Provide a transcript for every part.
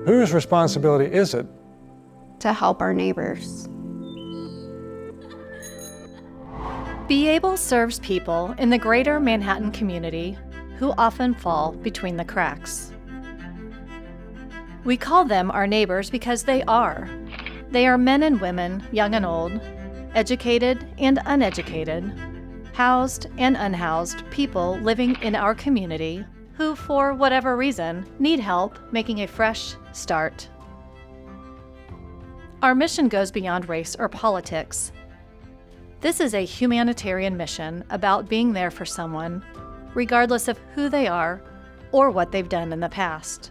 Whose responsibility is it to help our neighbors? Be Able serves people in the greater Manhattan community who often fall between the cracks. We call them our neighbors because they are. They are men and women, young and old, educated and uneducated, housed and unhoused people living in our community who, for whatever reason, need help making a fresh start. Our mission goes beyond race or politics. This is a humanitarian mission about being there for someone, regardless of who they are or what they've done in the past.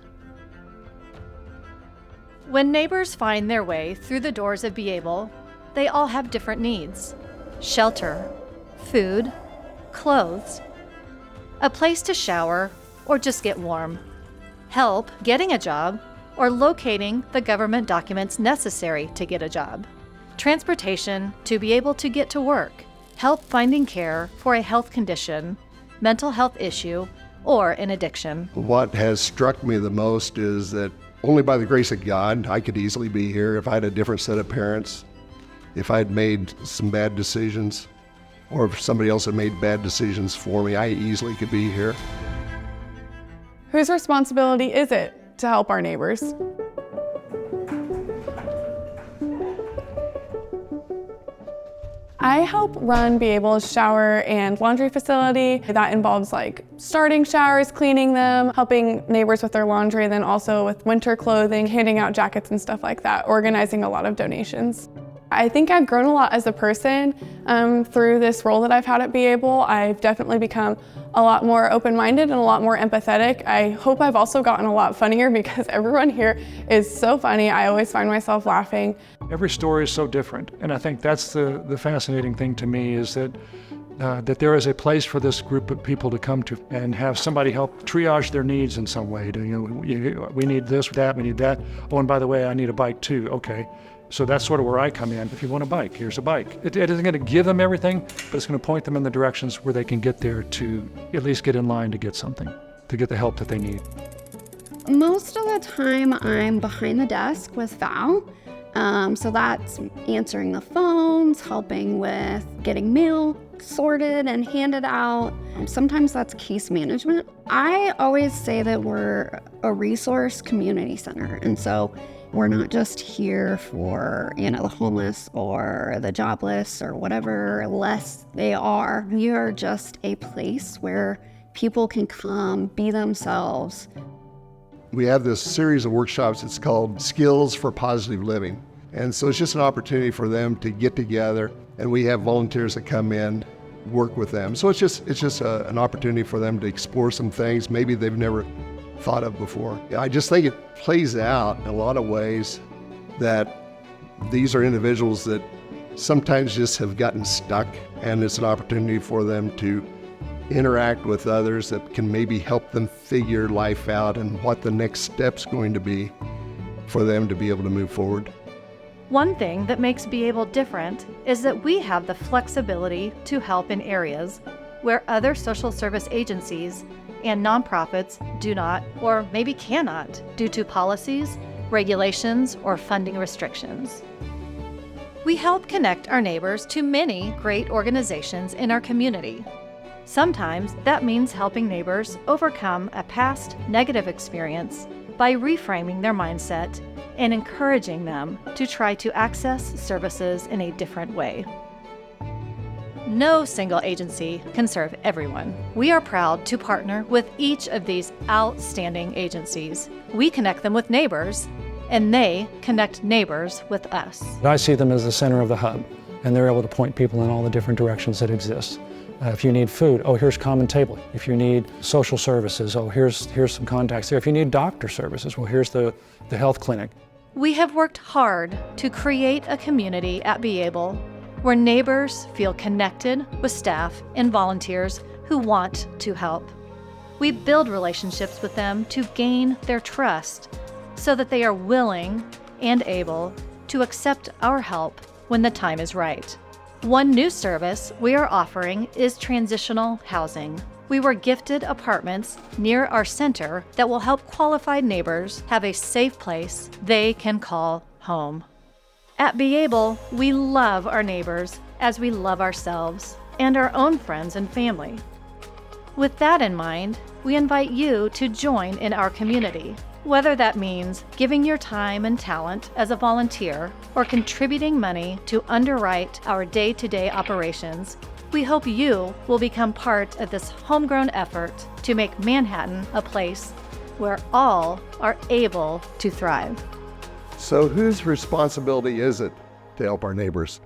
When neighbors find their way through the doors of Be Able, they all have different needs: shelter, food, clothes, a place to shower or just get warm, help getting a job or locating the government documents necessary to get a job, transportation to be able to get to work, help finding care for a health condition, mental health issue, or an addiction. What has struck me the most is that only by the grace of God, I could easily be here if I had a different set of parents, if I had made some bad decisions, or if somebody else had made bad decisions for me, I easily could be here. Whose responsibility is it to help our neighbors? I help run Be Able's shower and laundry facility. That involves like starting showers, cleaning them, helping neighbors with their laundry, and then also with winter clothing, handing out jackets and stuff like that, organizing a lot of donations. I think I've grown a lot as a person through this role that I've had at Be Able. I've definitely become a lot more open-minded and a lot more empathetic. I hope I've also gotten a lot funnier because everyone here is so funny. I always find myself laughing. Every story is so different, and I think that's the fascinating thing to me is that there is a place for this group of people to come to and have somebody help triage their needs in some way. We need this, that, we need that. Oh, and by the way, I need a bike too. Okay. So that's sort of where I come in. If you want a bike, here's a bike. It isn't going to give them everything, but it's going to point them in the directions where they can get there to at least get in line to get something, to get the help that they need. Most of the time I'm behind the desk with Val. So that's answering the phones, helping with getting mail sorted and handed out. Sometimes that's case management. I always say that we're a resource community center. And so we're not just here for, the homeless or the jobless or whatever less they are. We are just a place where people can come, be themselves. We have this series of workshops, it's called Skills for Positive Living. And so it's just an opportunity for them to get together, and we have volunteers that come in, work with them. So it's just an opportunity for them to explore some things maybe they've never thought of before. I just think it plays out in a lot of ways that these are individuals that sometimes just have gotten stuck, and it's an opportunity for them to interact with others that can maybe help them figure life out and what the next step's going to be for them to be able to move forward. One thing that makes Be Able different is that we have the flexibility to help in areas where other social service agencies and nonprofits do not, or maybe cannot, due to policies, regulations, or funding restrictions. We help connect our neighbors to many great organizations in our community. Sometimes that means helping neighbors overcome a past negative experience by reframing their mindset and encouraging them to try to access services in a different way. No single agency can serve everyone. We are proud to partner with each of these outstanding agencies. We connect them with neighbors, and they connect neighbors with us. I see them as the center of the hub, and they're able to point people in all the different directions that exist. If you need food, oh, here's Common Table. If you need social services, oh, here's some contacts there. If you need doctor services, well, here's the health clinic. We have worked hard to create a community at Be Able where neighbors feel connected with staff and volunteers who want to help. We build relationships with them to gain their trust so that they are willing and able to accept our help when the time is right. One new service we are offering is transitional housing. We were gifted apartments near our center that will help qualified neighbors have a safe place they can call home. At Be Able, we love our neighbors as we love ourselves and our own friends and family. With that in mind, we invite you to join in our community, whether that means giving your time and talent as a volunteer or contributing money to underwrite our day-to-day operations. We hope you will become part of this homegrown effort to make Manhattan a place where all are able to thrive. So whose responsibility is it to help our neighbors?